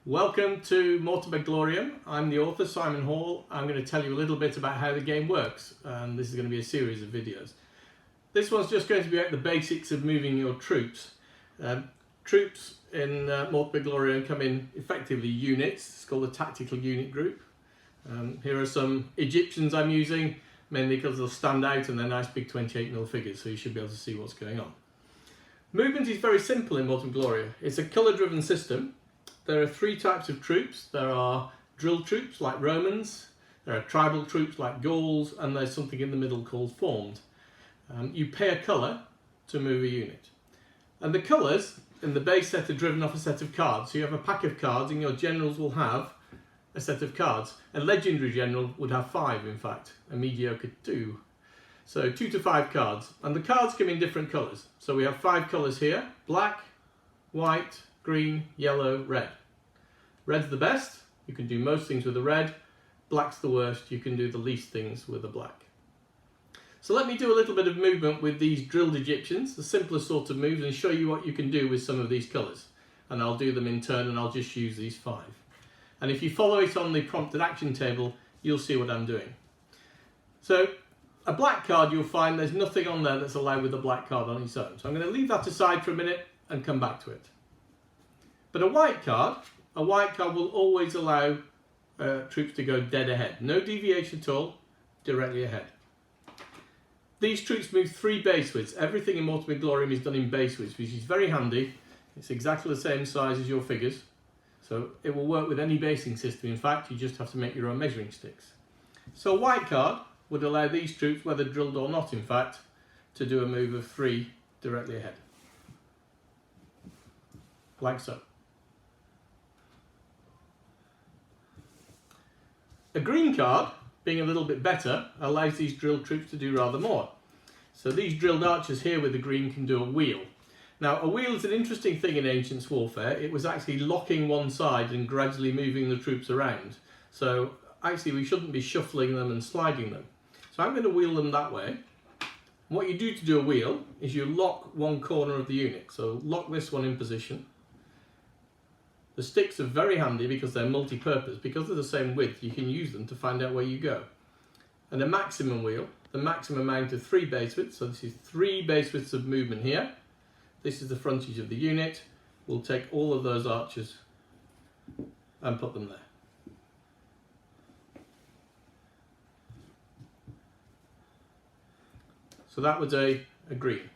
Welcome to Mortem by Gloriam. I'm the author, Simon Hall. I'm going to tell you a little bit about how the game works, and this is going to be a series of videos. This one's just going to be about the basics of moving your troops. Troops in Mortem by Gloriam come in effectively units. It's called a tactical unit group. Here are some Egyptians I'm using, mainly because they'll stand out and they're nice big 28mm figures, so you should be able to see what's going on. Movement is very simple in Mortem by Gloriam. It's a colour-driven system. There are three types of troops. There are drill troops like Romans, there are tribal troops like Gauls, and there's something in the middle called formed. You pay a colour to move a unit. And the colours in the base set are driven off a set of cards. So you have a pack of cards and your generals will have a set of cards. A legendary general would have 5 in fact, a mediocre 2. So 2 to 5 cards. And the cards come in different colours. So we have 5 colours here: black, white, green, yellow, red. Red's the best, you can do most things with the red. Black's the worst, you can do the least things with the black. So let me do a little bit of movement with these drilled Egyptians, the simplest sort of moves, and show you what you can do with some of these colours. And I'll do them in turn, and I'll just use these 5. And if you follow it on the prompted action table, you'll see what I'm doing. So a black card, you'll find there's nothing on there that's allowed with a black card on its own. So I'm going to leave that aside for a minute and come back to it. But a white card will always allow troops to go dead ahead. No deviation at all, directly ahead. These troops move 3 base widths. Everything in Mortem by Gloriam is done in base widths, which is very handy. It's exactly the same size as your figures. So it will work with any basing system. In fact, you just have to make your own measuring sticks. So a white card would allow these troops, whether drilled or not in fact, to do a move of 3 directly ahead. Like so. A green card, being a little bit better, allows these drilled troops to do rather more. So these drilled archers here with the green can do a wheel. Now a wheel is an interesting thing in ancient warfare. It was actually locking one side and gradually moving the troops around. So actually we shouldn't be shuffling them and sliding them. So I'm going to wheel them that way. What you do to do a wheel is you lock one corner of the unit. So lock this one in position. The sticks are very handy because they're multi-purpose. Because they're the same width, you can use them to find out where you go. And a maximum wheel, the maximum amount of 3 base widths. So this is 3 base widths of movement here. This is the frontage of the unit. We'll take all of those archers and put them there. So that was a green.